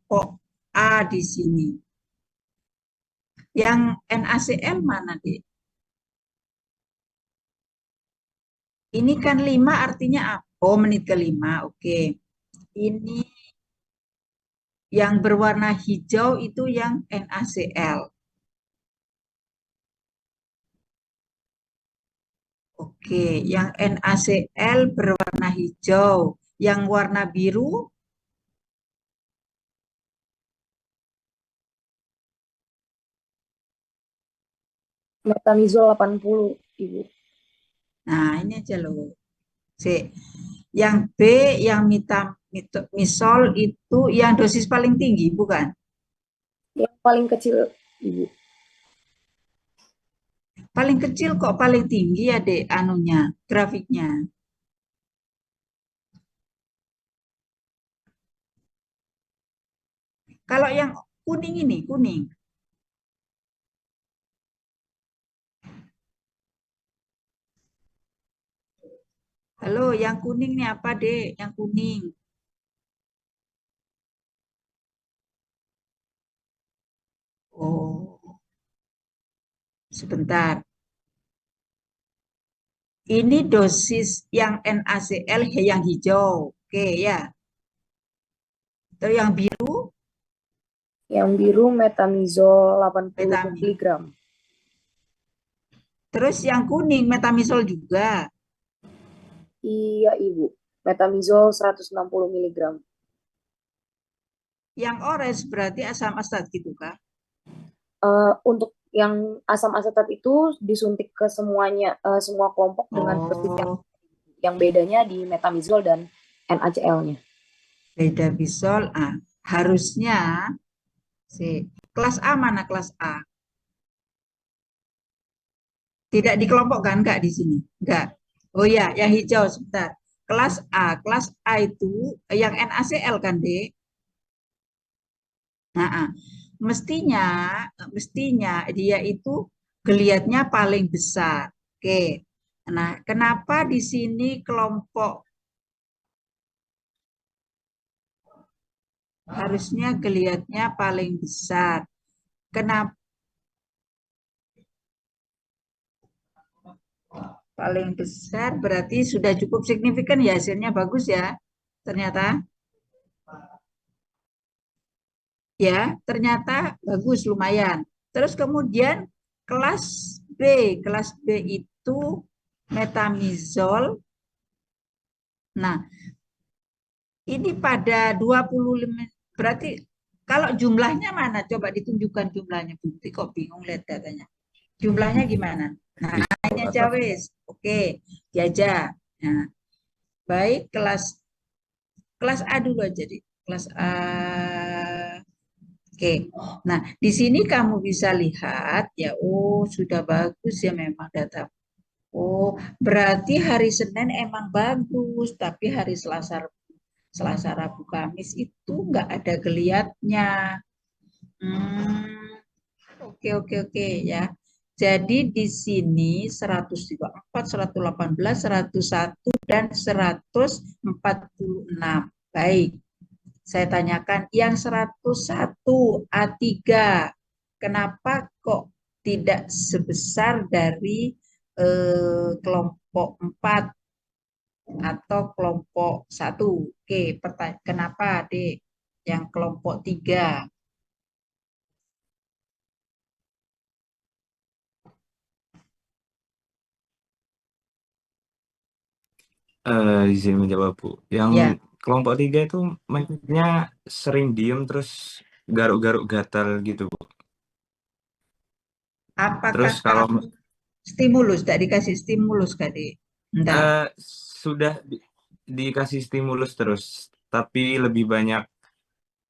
kelompok A di sini. Yang NaCl mana, Dek? Ini kan 5 artinya apa? Oh, menit ke-5. Oke. Ini yang berwarna hijau itu yang NaCl. Oke, yang NaCl berwarna hijau. Yang warna biru, Metamizol 80, Ibu. nah ini aja loh. C. Yang B, yang misol itu yang dosis paling tinggi, bukan? Yang paling kecil, Ibu. Paling kecil kok paling tinggi ya, Dek, anunya, grafiknya. Kalau yang kuning ini, kuning. Halo, yang kuning nih apa, Dek? Yang kuning. Oh, sebentar. Ini dosis yang NaCl yang hijau. Oke ya. Terus yang biru, Yang biru metamizol 80 vitamin. miligram. Terus yang kuning, metamisol juga. Iya, Ibu. Metamizol 160 miligram. Yang orange berarti asam asetat gitu, Kak. Untuk yang asam asetat itu disuntik ke semuanya, semua kelompok dengan dosis Oh, yang bedanya di metamizol dan NaCl-nya. beda bisol. Ah, harusnya si kelas A mana kelas A? Tidak dikelompokkan Kak di sini? Enggak. Oh ya, yang hijau sebentar. Kelas A itu yang NaCl kan, Dek? Nah, mestinya mestinya dia itu geliatnya paling besar. Oke. Nah, kenapa di sini kelompok harusnya geliatnya paling besar? Kenapa paling besar berarti sudah cukup signifikan ya, hasilnya bagus ya. Ternyata ya, ternyata bagus lumayan. Terus kemudian kelas B, kelas B itu metamizol. Nah, ini pada 25, berarti kalau jumlahnya mana? Coba ditunjukkan jumlahnya. Bukti kok bingung lihat datanya. Jumlahnya gimana? Nah, Visual ini aja atas. wis. Oke, diajar. Nah, baik kelas kelas A dulu aja di kelas A. Oke. Nah, di sini kamu bisa lihat ya, oh sudah bagus ya memang data. Oh, berarti hari Senin emang bagus, tapi hari Selasa Selasa Rabu Kamis itu nggak ada geliatnya. Hmm, oke oke oke ya. Jadi di sini 124, 118, 101 dan 146. Baik. Saya tanyakan yang 101 A3. Kenapa kok tidak sebesar dari kelompok 4 atau kelompok 1? Oke, kenapa, Dek? Yang kelompok 3? Izin menjawab, Bu. Yang Ya, kelompok 3 itu maksudnya sering diem terus garuk-garuk gatal gitu, Bu. apakah Terus kalau kamu stimulus? Tidak dikasih stimulus, Kak, Dek? Enggak. eh, sudah dikasih stimulus terus, tapi lebih banyak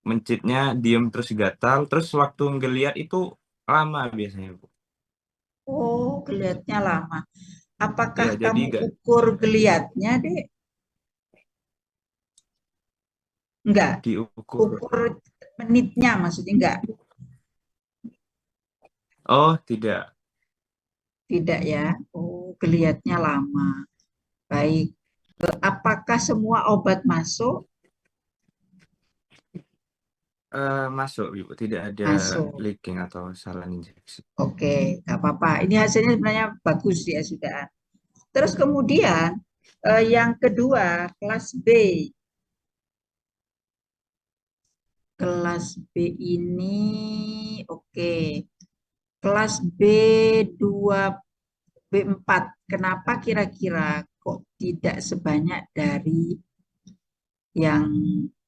mencitnya diem terus gatal, terus waktu ngeliat itu lama biasanya, Bu. Oh, geliatnya lama. Apakah Ya, jadi kamu gak ukur geliatnya, Dek? Enggak. diukur. Ukur menitnya maksudnya enggak. Oh, tidak. Tidak ya. Oh, geliatnya lama. Baik. Apakah semua obat masuk? Masuk, Ibu. Tidak ada Masuk. leaking atau salah injeksi. Oke, nggak apa-apa. Ini hasilnya sebenarnya bagus ya sudah. Terus kemudian yang kedua kelas B. Kelas B ini oke. Kelas B2 B4. Kenapa kira-kira kok tidak sebanyak dari yang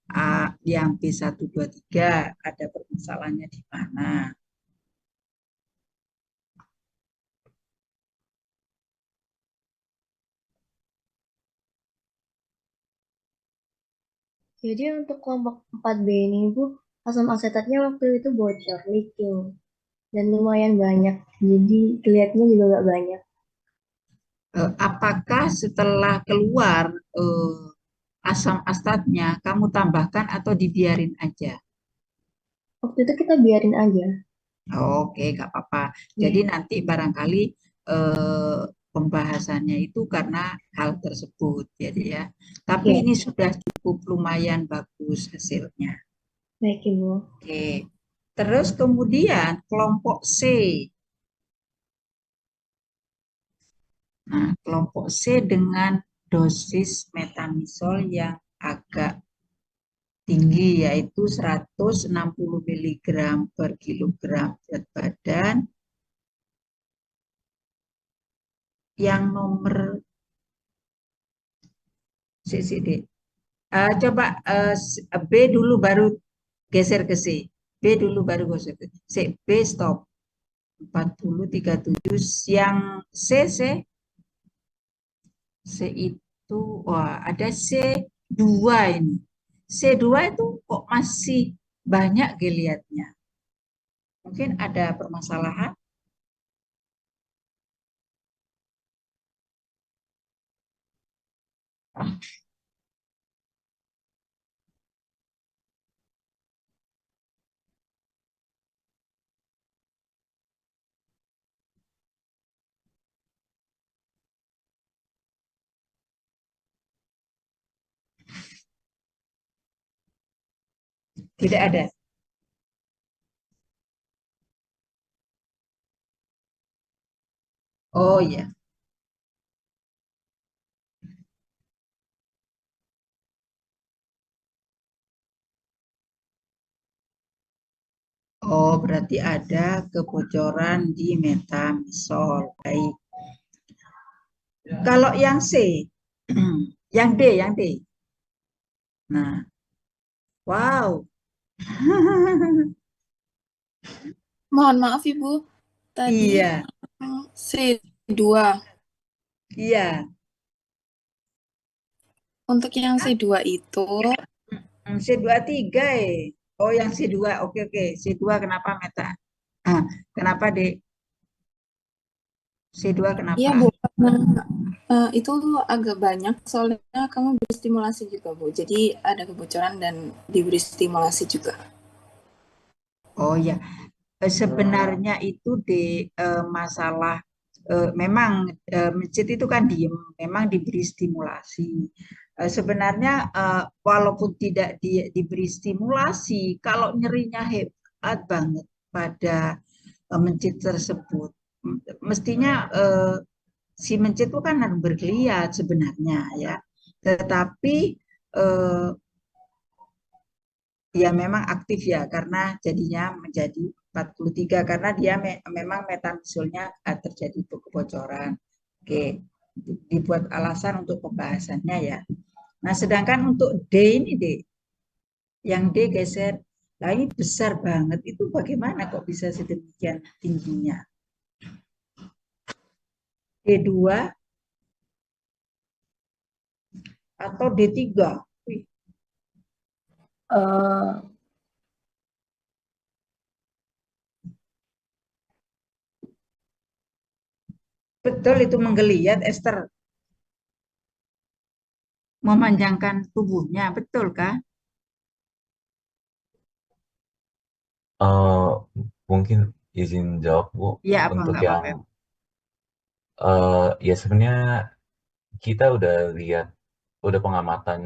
A, yang B123? Ada permasalahannya di mana? Jadi untuk kelompok 4B ini Bu, asam asetatnya waktu itu bocor, leaking, dan lumayan banyak. Jadi kelihatannya juga nggak banyak. Apakah setelah keluar asam astatnya kamu tambahkan atau dibiarin aja? Waktu itu kita biarin aja. Oke, nggak apa-apa. Jadi Iya. nanti barangkali eh, pembahasannya itu karena hal tersebut, jadi ya. Tapi Iya, ini sudah cukup lumayan bagus hasilnya. baik Ibu. Oke. Terus kemudian kelompok C. Nah, kelompok C dengan dosis metamisol yang agak tinggi yaitu 160 mg per kilogram berat badan. Yang nomor CCD. Coba B dulu baru geser ke C. B dulu baru geser ke C. B stop. 40,37. Yang C, C, C itu, wah ada C2 ini. C2 itu kok masih banyak geliatnya. Mungkin ada permasalahan. Tidak ada. Oh ya. Oh, berarti ada kebocoran di metamisol. Baik. Kalau yang C, yang D, yang D. Nah, wow. Mohon maaf Ibu, tadi Iya, C2. iya. Untuk yang C2 itu, C23 Oh, yang C2. Oke, oke. C2 kenapa meta? Ah, kenapa D? C2 ya kenapa? Bu, karena itu agak banyak, soalnya kamu beri stimulasi juga Bu. Jadi ada kebocoran dan diberi stimulasi juga. Oh ya, sebenarnya itu di masalah memang masjid itu kan diem, memang diberi stimulasi. Sebenarnya walaupun tidak diberi stimulasi, kalau nyerinya hebat banget pada masjid tersebut, mestinya si mencit itu kan bergeliat sebenarnya ya. Tetapi eh, ya memang aktif ya karena jadinya menjadi 43 karena dia memang metamisolnya terjadi kebocoran. Oke, dibuat alasan untuk pembahasannya ya. Nah, sedangkan untuk D ini D, yang D geser, nah ini besar banget. Itu bagaimana kok bisa sedemikian tingginya? D2 atau D3? Wih, Eh, betul itu menggeliat, Esther. Memanjangkan tubuhnya, betul kah? Eh, Mungkin izin jawab Bu Iya apa untuk enggak yang apa-apa. ya sebenarnya kita udah lihat udah pengamatan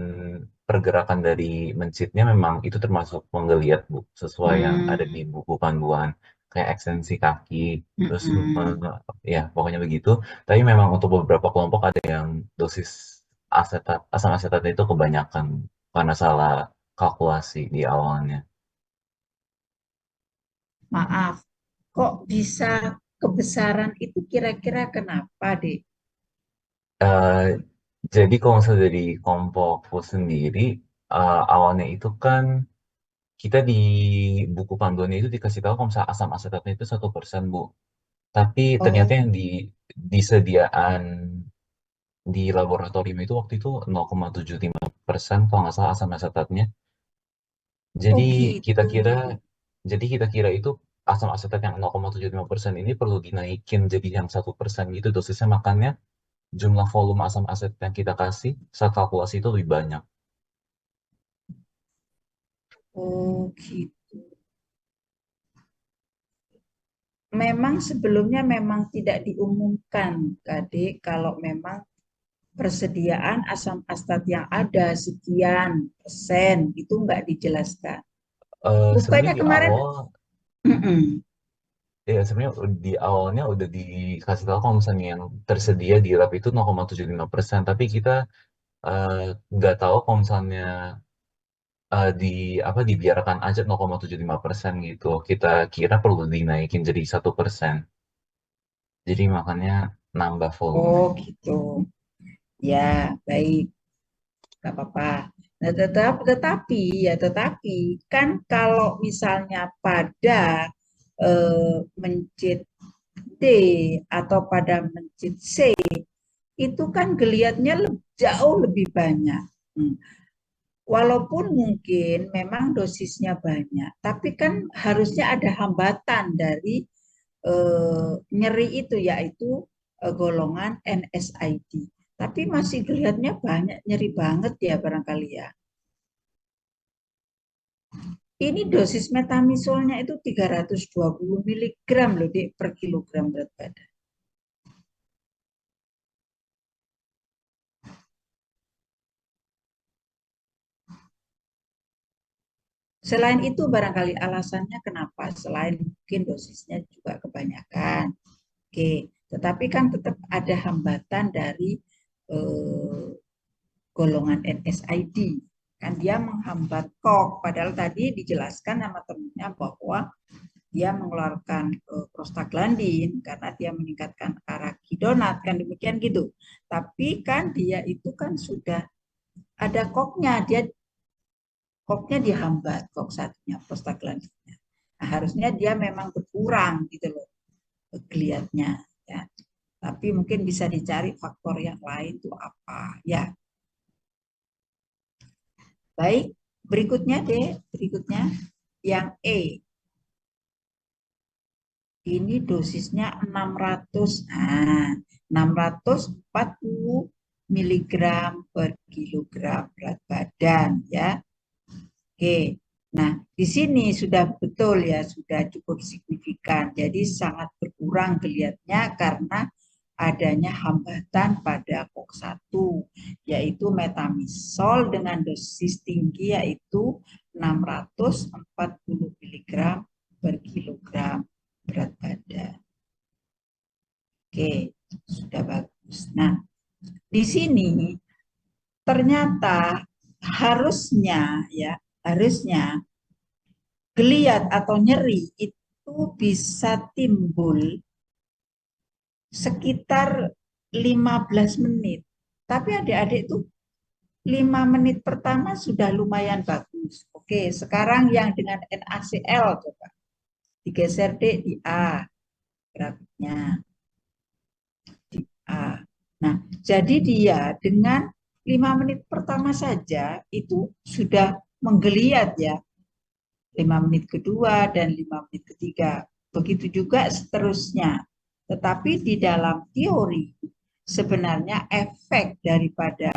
pergerakan dari mencitnya memang itu termasuk menggeliat, Bu, sesuai yang ada di buku panduan. Kayak ekstensi kaki, terus ya pokoknya begitu. Tapi memang untuk beberapa kelompok ada yang dosis asam asetat itu kebanyakan karena salah kalkulasi di awalnya. Maaf, kok bisa kebesaran itu kira-kira kenapa, Dek? Eh, jadi kalau misalnya dari kelompokku sendiri, awalnya itu kan kita di buku panduannya itu dikasih tahu kalau misalnya asam asetatnya itu 1%, Bu. Tapi ternyata Oh, yang disediaan di laboratorium itu waktu itu 0,75% kalau nggak salah asam asetatnya. oh Jadi kita gitu. kira, jadi kita kira itu asam asetat yang 0,75% ini perlu dinaikin jadi yang 1% gitu dosisnya, makanya jumlah volume asam asetat yang kita kasih saat kalkulasi itu lebih banyak. Oh gitu. Memang sebelumnya memang tidak diumumkan, Kadek, kalau memang persediaan asam asetat yang ada sekian persen itu nggak dijelaskan. Sebenarnya Bukannya di kemarin, awal, ya sebenarnya di awalnya udah dikasih tahu kalau misalnya yang tersedia di lab itu 0,75%, tapi kita eh, nggak tahu kalau misalnya di apa dibiarkan aja 0,75% gitu. Kita kira perlu dinaikin jadi 1%. Jadi makanya nambah oh volumenya. gitu. Ya, baik, nggak apa-apa. Nah, tetapi kan kalau misalnya pada mencit D atau pada mencit C itu kan geliatnya jauh lebih banyak. Hmm. Walaupun mungkin memang dosisnya banyak, tapi kan harusnya ada hambatan dari nyeri itu, yaitu golongan NSAID. Tapi masih geliatnya banyak, nyeri banget ya barangkali ya. Ini dosis metamisolnya itu 320 miligram loh, Dek, per kilogram berat badan. Selain itu barangkali alasannya kenapa, selain mungkin dosisnya juga kebanyakan. Oke, tetapi kan tetap ada hambatan dari eh, golongan NSAID. Kan dia menghambat KOK, padahal tadi dijelaskan sama temennya bahwa dia mengeluarkan prostaglandin karena dia meningkatkan arachidonat, kan demikian gitu. Tapi kan dia itu kan sudah ada KOK-nya, dia KOK-nya dihambat, KOK satunya, prostaglandinnya. Nah, harusnya dia memang berkurang gitu loh geliatnya, ya. Tapi mungkin bisa dicari faktor yang lain itu apa, ya. Baik, berikutnya deh, berikutnya yang E. Ini dosisnya 600. Nah, 640 miligram per kilogram berat badan ya. Oke. Nah, di sini sudah betul ya, sudah cukup signifikan. Jadi sangat berkurang geliatnya karena adanya hambatan pada COX-1, yaitu metamisol dengan dosis tinggi yaitu 640 miligram per kilogram berat badan. Oke, sudah bagus. Nah, di sini ternyata harusnya geliat atau nyeri itu bisa timbul sekitar 15 menit. Tapi adik-adik tuh 5 menit pertama sudah lumayan bagus. Oke, sekarang yang dengan NaCl coba. Digeser D di A grafiknya. Di A. Nah, jadi dia dengan 5 menit pertama saja itu sudah menggeliat ya. 5 menit kedua dan 5 menit ketiga. Begitu juga seterusnya. Tetapi di dalam teori sebenarnya efek daripada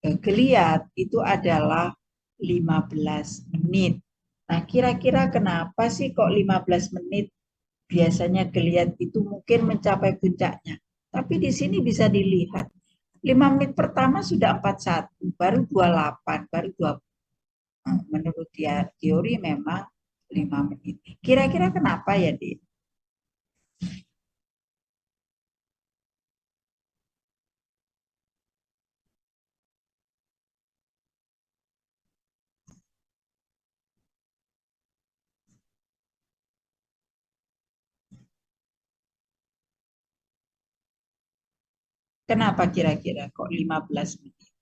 geliat itu adalah 15 menit. Nah, kira-kira kenapa sih kok 15 menit? Biasanya geliat itu mungkin mencapai puncaknya. Tapi di sini bisa dilihat 5 menit pertama sudah 41, baru 28, baru 20. Menurut teori memang 5 menit. Kira-kira kenapa ya, Di? Kenapa kira-kira kok 15 menit?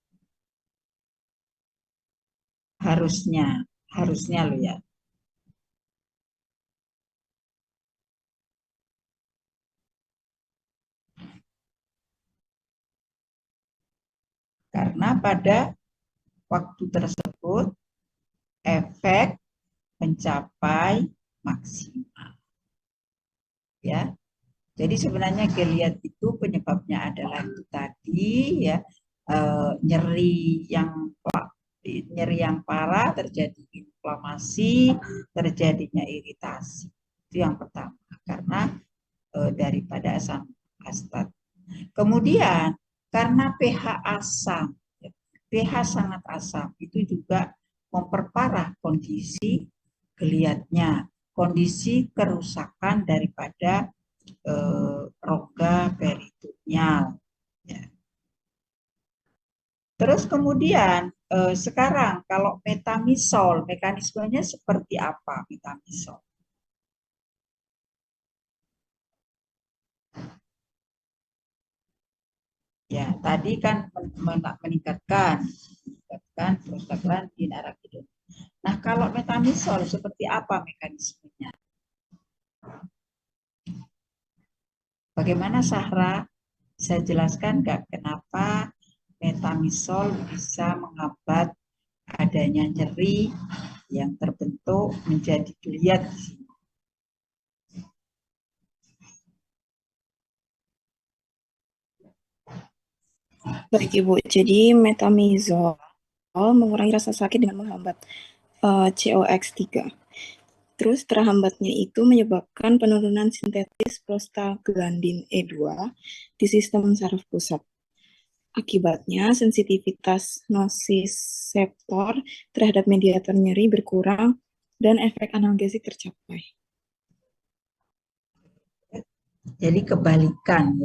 Harusnya, harusnya lo ya. Karena pada waktu tersebut efek mencapai maksimal. Ya. Jadi sebenarnya geliat itu penyebabnya adalah itu tadi ya, nyeri yang parah, terjadi inflamasi, terjadinya iritasi. Itu yang pertama karena daripada asam astat. Kemudian karena pH asam, pH sangat asam itu juga memperparah kondisi geliatnya, kondisi kerusakan daripada rongga peritoneal. Ya. Terus kemudian sekarang kalau metamisol, mekanismenya seperti apa metamisol? Ya, tadi kan meningkatkan prostaglandin, arakidon. Nah, kalau metamisol seperti apa mekanismenya? Bagaimana Sahra? Saya jelaskan nggak kenapa metamisol bisa menghambat adanya nyeri yang terbentuk menjadi geliat di sini. Baik Ibu, jadi metamizol mengurangi rasa sakit dengan menghambat COX-3. Terus terhambatnya itu menyebabkan penurunan sintetis prostaglandin E2 di sistem saraf pusat. Akibatnya, sensitivitas nosiseptor terhadap mediator nyeri berkurang dan efek analgesik tercapai. Jadi kebalikan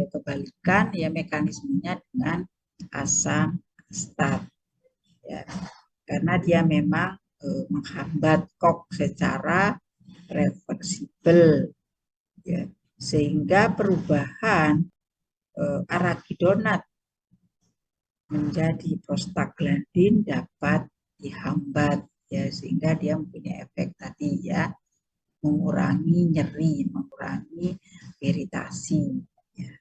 ya mekanismenya dengan asam astat. Ya, karena dia memang menghambat KOK secara reversibel, ya, sehingga perubahan arakidonat menjadi prostaglandin dapat dihambat, ya, sehingga dia mempunyai efek tadi ya, mengurangi nyeri, mengurangi iritasi. Ya.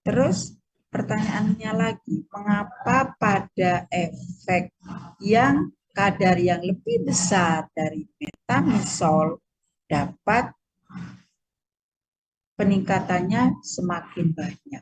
Terus pertanyaannya lagi, mengapa pada efek yang kadar yang lebih besar dari metamisol dapat peningkatannya semakin banyak?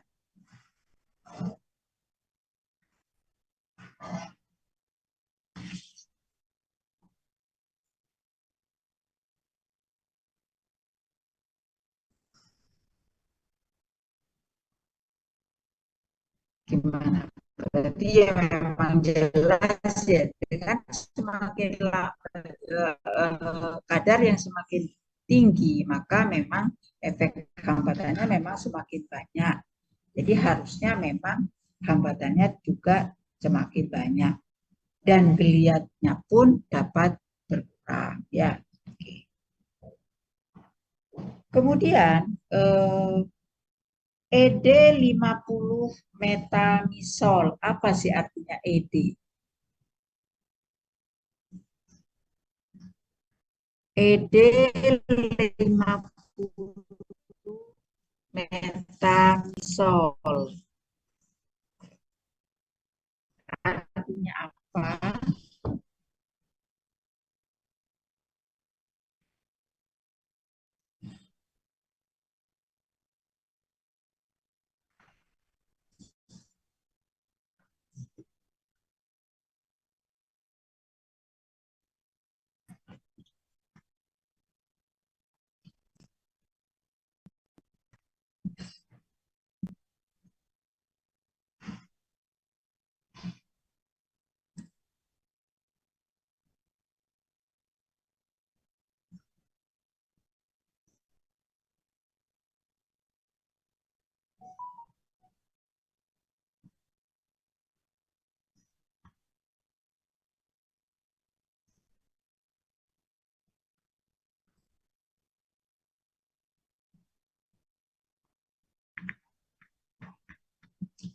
Gimana? Berarti ya memang jelas ya, dengan semakin kadar yang semakin tinggi, maka memang efek hambatannya memang semakin banyak. Jadi harusnya memang hambatannya juga semakin banyak dan geliatnya pun dapat berkurang ya. Kemudian ED 50 metamisol, apa sih artinya ED? ED 50 metamisol. Artinya apa?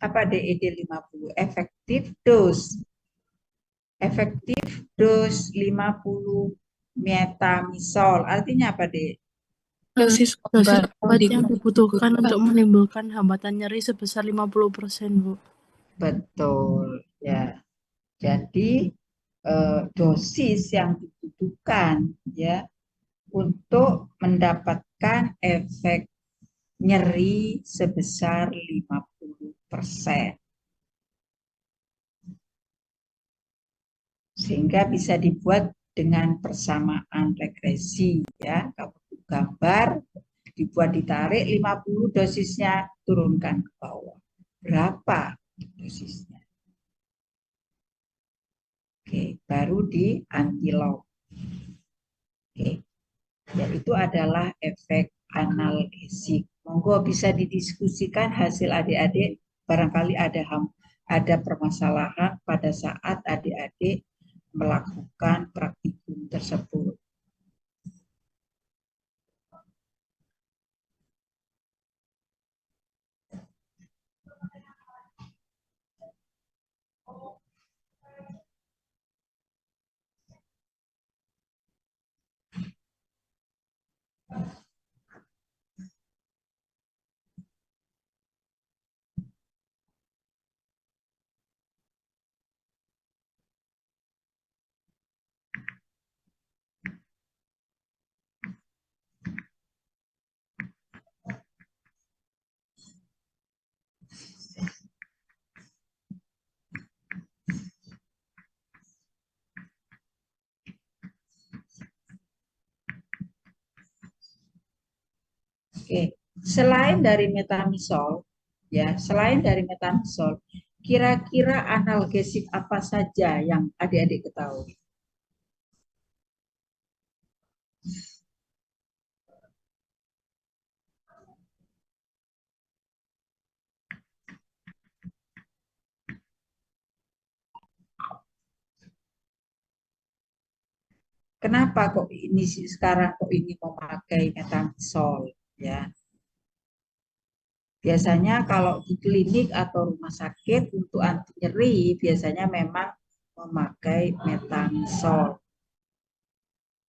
apa DED 50? Efektif dos. Efektif dos 50 metamisol. Artinya apa, Dek? Dosis Dosis obat obat yang dibutuhkan digunakan. untuk menimbulkan hambatan nyeri sebesar 50%, Bu. Betul, ya. Jadi dosis yang dibutuhkan ya untuk mendapatkan efek nyeri sebesar 50%. Sehingga bisa dibuat dengan persamaan regresi ya. Kalau gambar dibuat ditarik 50 dosisnya, turunkan ke bawah. Berapa dosisnya? Oke, baru di antilog. Oke. Yaitu adalah efek analgesik. Monggo bisa didiskusikan hasil adik-adik, barangkali ada permasalahan pada saat adik-adik melakukan praktikum tersebut. Oke, selain dari metamisol, ya, selain dari metamisol, kira-kira analgesik apa saja yang adik-adik ketahui? Kenapa kok ini sekarang kok ini memakai metamisol, ya? Biasanya kalau di klinik atau rumah sakit untuk anti nyeri biasanya memang memakai metamisol.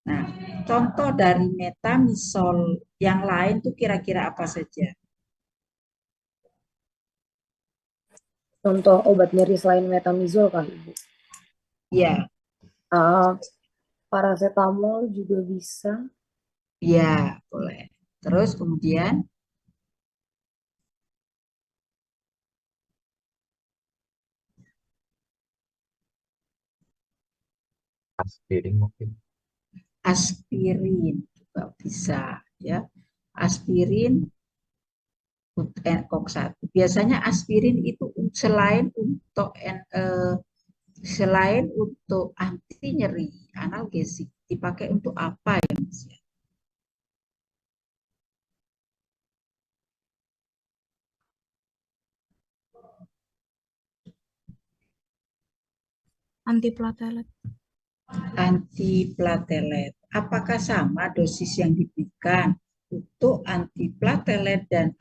Nah, contoh dari metamisol yang lain tuh kira-kira apa saja? Contoh obat nyeri selain metamizol kali, Bu. Ya, Paracetamol juga bisa. ya, boleh. Terus kemudian Aspirin mungkin. aspirin juga bisa, ya. Aspirin kok satu. Biasanya aspirin itu selain untuk anti nyeri, analgesik, dipakai untuk apa ya, Mas? Antiplatelet. Antiplatelet. Apakah sama dosis yang diberikan untuk antiplatelet dan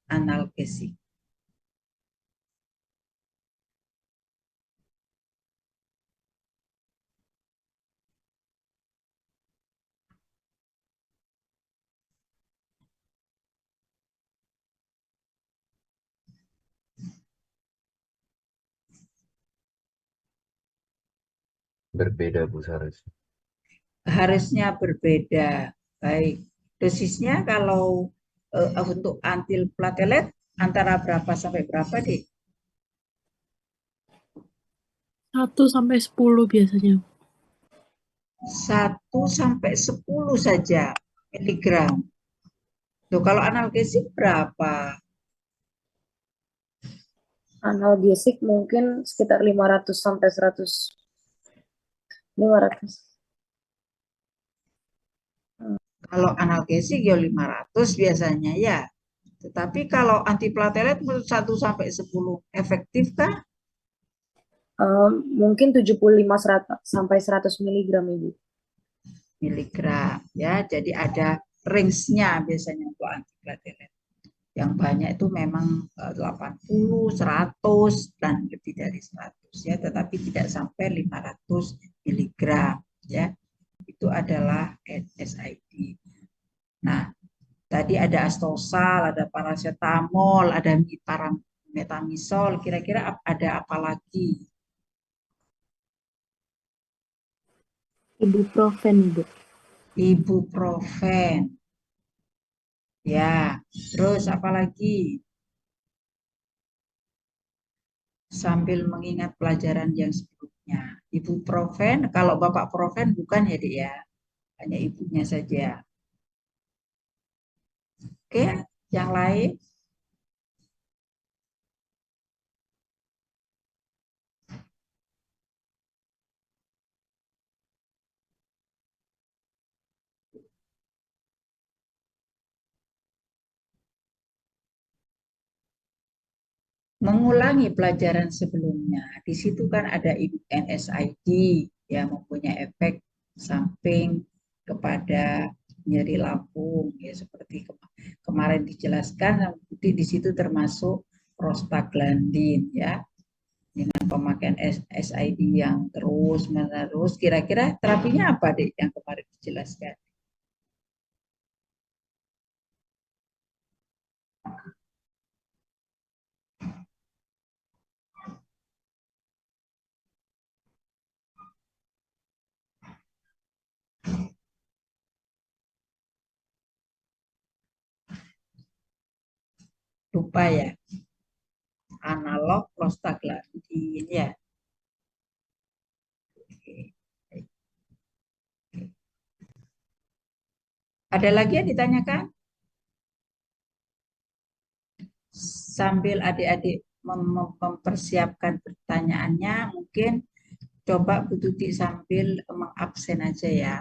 analgesik? Berbeda, Bu, seharusnya. Harusnya berbeda. Baik. Dosisnya kalau untuk antiplatelet antara berapa sampai berapa, Dik? 1 sampai 10 biasanya. 1 sampai 10 saja miligram. Tuh, kalau analgesik berapa? Analgesik mungkin sekitar 500 sampai 100. 500. Kalau analgesik ya 500 biasanya ya. Tetapi kalau antiplatelet menurut 1 sampai 10 efektif kah? Mungkin 75 sampai 100 miligram, Ibu. Miligram ya. Jadi ada range-nya biasanya untuk antiplatelet. Yang banyak itu memang 80, 100 dan lebih dari 100 ya, tetapi tidak sampai 500 miligram ya. Itu adalah NSAID. Nah, tadi ada astosal, ada paracetamol, ada metamisol. Kira-kira ada apa lagi? Ibuprofen, Bu. Ibuprofen. Ya, terus apa lagi? Sambil mengingat pelajaran yang sebelumnya. Ibuprofen, kalau Bapak Profen bukan ya, Dik ya. Hanya ibunya saja. Oke, yang lain? Mengulangi pelajaran sebelumnya. Di situ kan ada NSAID yang mempunyai efek samping kepada nyeri lambung ya, seperti kemarin dijelaskan. Di situ termasuk prostaglandin ya, dengan pemakaian SID yang terus menerus. Kira-kira terapinya apa deh yang kemarin dijelaskan? Lupa ya, analog prostaglandin ya. Ada lagi yang ditanyakan? Sambil adik-adik mempersiapkan pertanyaannya, mungkin coba Bu Tuti sambil mengabsen aja ya.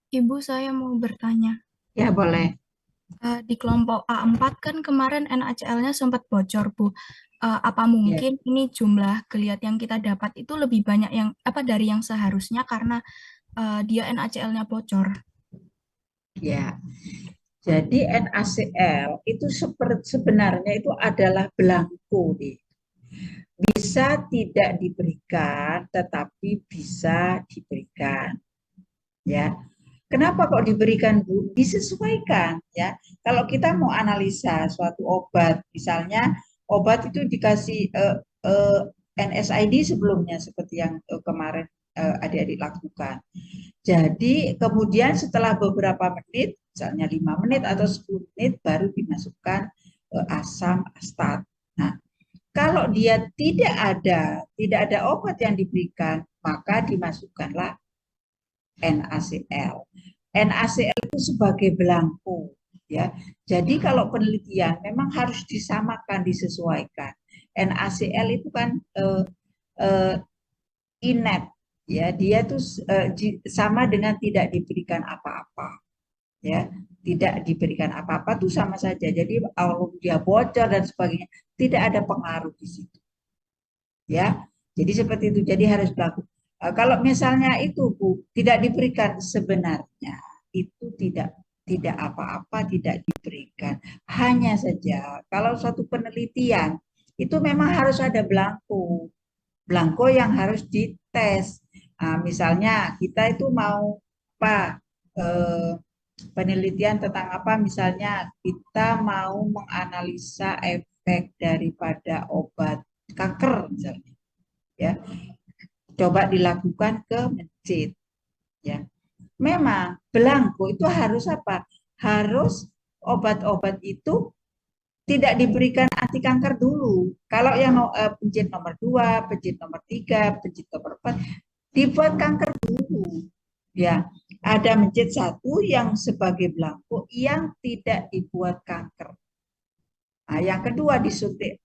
Ibu, saya mau bertanya. Ya boleh. Di kelompok A4 kan kemarin NaCl-nya sempat bocor, Bu. Apa mungkin ini jumlah geliat yang kita dapat itu lebih banyak yang dari yang seharusnya karena dia NaCl-nya bocor? Ya. Jadi NaCl itu sebenarnya itu adalah belangko nih. Bisa tidak diberikan, tetapi bisa diberikan. Ya. Kenapa kok diberikan, Bu? Disesuaikan ya. Kalau kita mau analisa suatu obat, misalnya obat itu dikasih NSAID sebelumnya seperti yang kemarin adik-adik lakukan. Jadi kemudian setelah beberapa menit, misalnya 5 menit atau 10 menit baru dimasukkan asam astat. Nah, kalau dia tidak ada obat yang diberikan, maka dimasukkanlah NaCl. NaCl itu sebagai belangko ya. Jadi kalau penelitian memang harus disamakan, disesuaikan. NaCl itu kan inert ya, dia tuh sama dengan tidak diberikan apa-apa ya, tidak diberikan apa-apa tuh sama saja. Jadi kalau dia bocor dan sebagainya tidak ada pengaruh di situ ya. Jadi seperti itu, jadi harus dilakukan. Kalau misalnya itu Bu tidak diberikan, sebenarnya itu tidak apa-apa, tidak diberikan. Hanya saja kalau suatu penelitian itu memang harus ada belangko yang harus dites. Misalnya kita itu mau apa penelitian tentang apa, misalnya kita mau menganalisa efek daripada obat kanker misalnya ya, coba dilakukan ke masjid ya. Memang belangko itu harus apa? Harus obat-obat itu tidak diberikan anti kanker dulu. Kalau yang pencit nomor 2, pencit nomor 3, pencit nomor 4 dibuat kanker dulu Ya, ada mencit satu yang sebagai belangko yang tidak dibuat kanker. Nah, yang kedua disuntik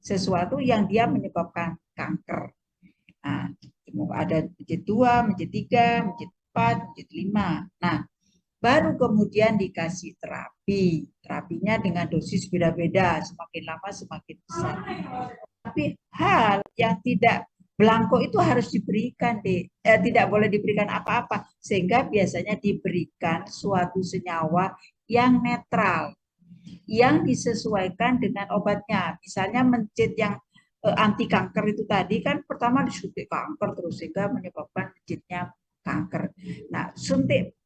sesuatu yang dia menyebabkan kanker. Nah, ada mencit 2, mencit 3, mencit 4, mencit 5. Nah, baru kemudian dikasih terapi. Terapinya dengan dosis beda-beda, semakin lama semakin besar. Tapi hal yang tidak belangko itu harus diberikan, tidak boleh diberikan apa-apa, sehingga biasanya diberikan suatu senyawa yang netral, yang disesuaikan dengan obatnya. Misalnya mencit yang anti kanker itu tadi kan pertama disuntik kanker terus sehingga menyebabkan mencitnya kanker. Nah, suntik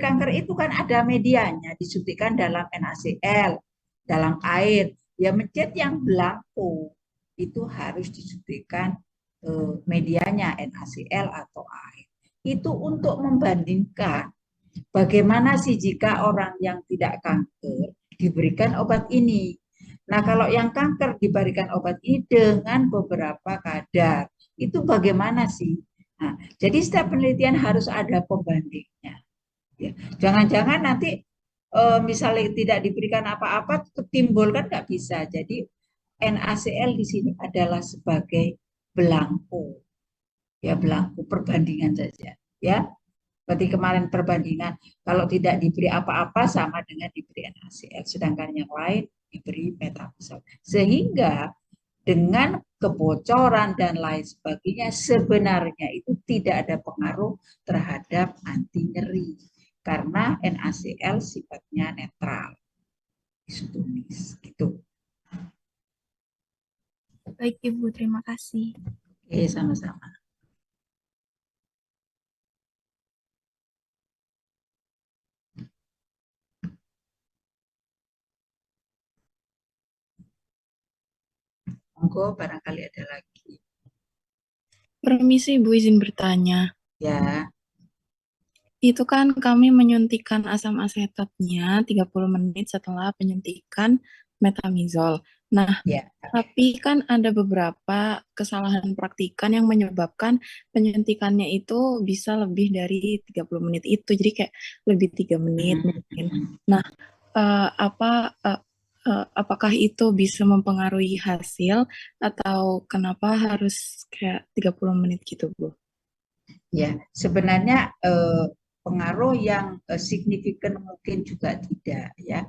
kanker itu kan ada medianya, disuntikkan dalam NaCl, dalam air. Ya mencit yang belangko itu harus disuntikkan medianya NaCl atau air. Itu untuk membandingkan bagaimana sih jika orang yang tidak kanker diberikan obat ini. Nah, kalau yang kanker diberikan obat ini dengan beberapa kadar, itu bagaimana sih? Nah, jadi setiap penelitian harus ada pembandingnya. Ya. Jangan-jangan nanti misalnya tidak diberikan apa-apa timbul kan nggak bisa. Jadi NaCl di sini adalah sebagai belangko, ya belangko perbandingan saja. Ya, seperti kemarin perbandingan kalau tidak diberi apa-apa sama dengan diberi NaCl, sedangkan yang lain diberi metamizol. Sehingga dengan kebocoran dan lain sebagainya sebenarnya itu tidak ada pengaruh terhadap anti nyeri karena NaCl sifatnya netral, isotonis gitu. Baik, Ibu, terima kasih. Oke, sama-sama. Monggo, barangkali ada lagi. Permisi, Bu, izin bertanya. Ya, Itu kan kami menyuntikkan asam asetatnya 30 menit setelah penyuntikan metamizol. Nah, ya. tapi kan ada beberapa kesalahan praktikan yang menyebabkan penyuntikannya itu bisa lebih dari 30 menit itu. Jadi kayak lebih 3 menit mungkin. Nah, apakah itu bisa mempengaruhi hasil atau kenapa harus kayak 30 menit gitu, Bu? Ya, sebenarnya pengaruh yang signifikan mungkin juga tidak ya.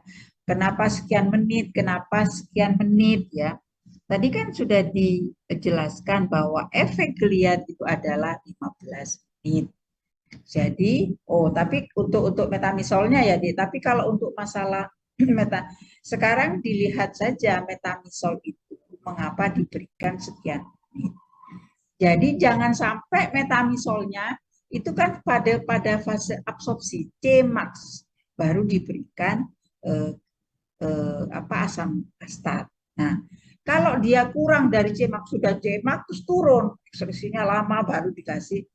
Kenapa sekian menit? Kenapa sekian menit ya? Tadi kan sudah dijelaskan bahwa efek geliat itu adalah 15 menit. Jadi, tapi untuk metamisolnya ya, tapi kalau untuk masalah sekarang dilihat saja metamisol itu mengapa diberikan sekian menit. Jadi jangan sampai metamisolnya itu kan pada fase absorpsi C-max baru diberikan eh, asam astat. Nah, kalau dia kurang dari C-max sudah C-max terus turun, ekspresinya lama baru dikasih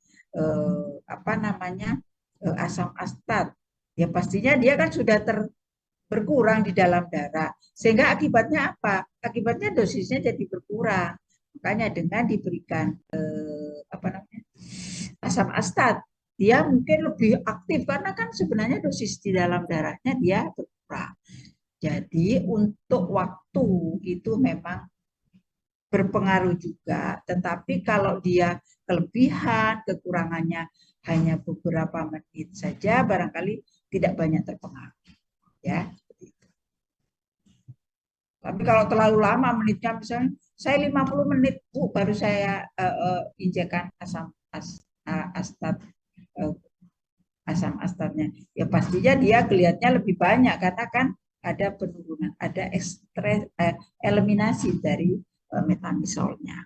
asam astat. Ya pastinya dia kan sudah berkurang di dalam darah. Sehingga akibatnya apa? Akibatnya dosisnya jadi berkurang. Makanya dengan diberikan asam astat, dia mungkin lebih aktif karena kan sebenarnya dosis di dalam darahnya dia berkurang. Jadi untuk waktu itu memang berpengaruh juga, tetapi kalau dia kelebihan, kekurangannya hanya beberapa menit saja, barangkali tidak banyak terpengaruh. Ya, tapi kalau terlalu lama menitnya, misalnya saya 50 menit Bu baru saya injekan astat uh, asam astatnya. Ya pastinya dia kelihatannya lebih banyak karena kan ada penurunan, ada eliminasi dari metamisolnya.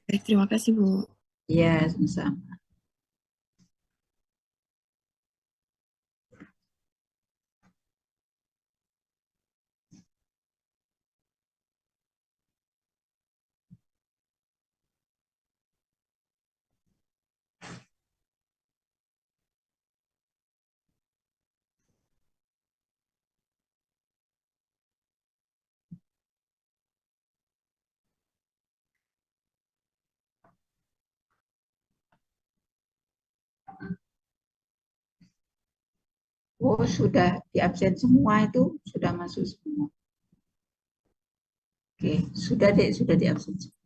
Baik, terima kasih, Bu. Ya, sama-sama. Oh, sudah di absen semua itu, sudah masuk semua. Oke, sudah di absen semua.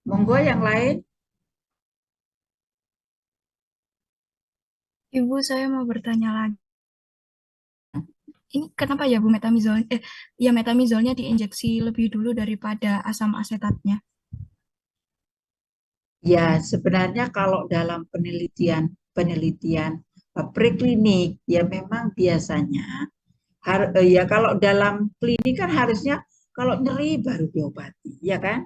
Monggo yang lain. Ibu, saya mau bertanya lagi. Ini kenapa ya Bu metamizolnya diinjeksi lebih dulu daripada asam asetatnya? Ya, sebenarnya kalau dalam penelitian preklinik ya memang biasanya ya kalau dalam klinik kan harusnya kalau nyeri baru diobati, ya kan?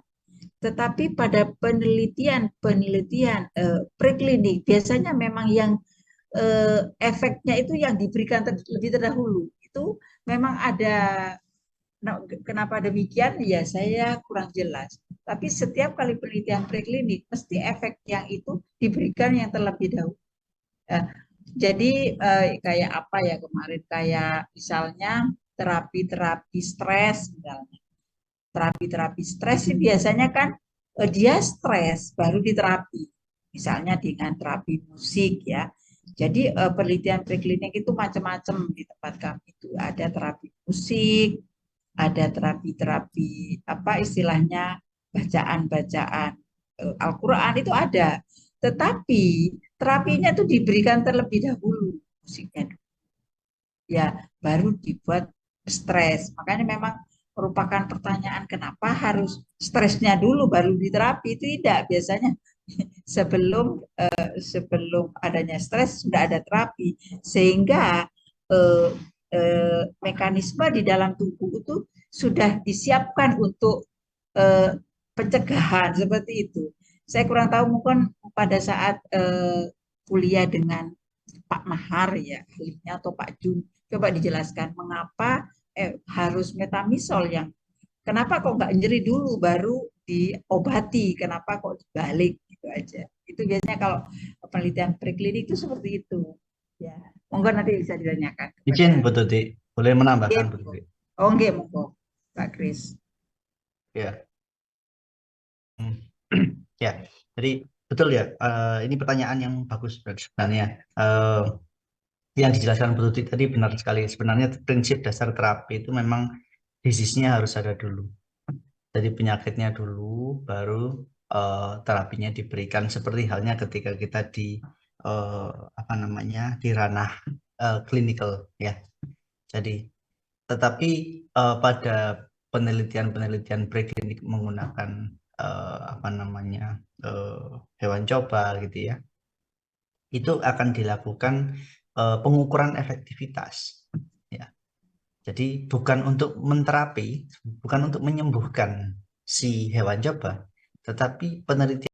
Tetapi pada penelitian preklinik biasanya memang yang efeknya itu yang diberikan lebih terdahulu. Itu memang ada. Nah, kenapa demikian? Ya, saya kurang jelas. Tapi setiap kali penelitian preklinik, mesti efek yang itu diberikan yang terlebih dahulu. Eh, jadi kayak apa ya kemarin? Kayak misalnya terapi-terapi stres, misalnya. Terapi-terapi stres sih biasanya kan dia stres baru diterapi. Misalnya dengan terapi musik ya. Jadi penelitian preklinik itu macam-macam di tempat kami itu ada terapi musik, ada terapi-terapi apa istilahnya bacaan-bacaan Al-Quran itu ada. Tetapi terapinya itu diberikan terlebih dahulu musiknya ya baru dibuat stres. Makanya memang merupakan pertanyaan kenapa harus stresnya dulu baru diterapi itu tidak biasanya sebelum sebelum adanya stres sudah ada terapi sehingga eh, mekanisme di dalam tubuh itu sudah disiapkan untuk eh, pencegahan seperti itu. Saya kurang tahu mungkin pada saat kuliah dengan Pak Mahar ya ahlinya atau Pak Jun coba dijelaskan mengapa harus metamisol yang kenapa kok nggak nyeri dulu baru diobati kenapa kok dibalik gitu aja itu biasanya kalau penelitian preklinik itu seperti itu ya monggo nanti bisa ditanyakan Izin kepada Bu Tuti, boleh menambahkan Bu monggo. Tuti? Oh nggih monggo Pak Kris. Ya. Ya, jadi betul ya. Ini pertanyaan yang bagus sebenarnya. Yang dijelaskan Bu Tuti tadi benar sekali. Sebenarnya prinsip dasar terapi itu memang disease-nya harus ada dulu. Jadi penyakitnya dulu, baru terapinya diberikan. Seperti halnya ketika kita di apa namanya di ranah clinical ya. Jadi, tetapi pada penelitian-penelitian preklinik menggunakan apa namanya hewan coba gitu ya, itu akan dilakukan pengukuran efektivitas. Ya. Jadi bukan untuk menterapi, bukan untuk menyembuhkan si hewan coba, tetapi penelitian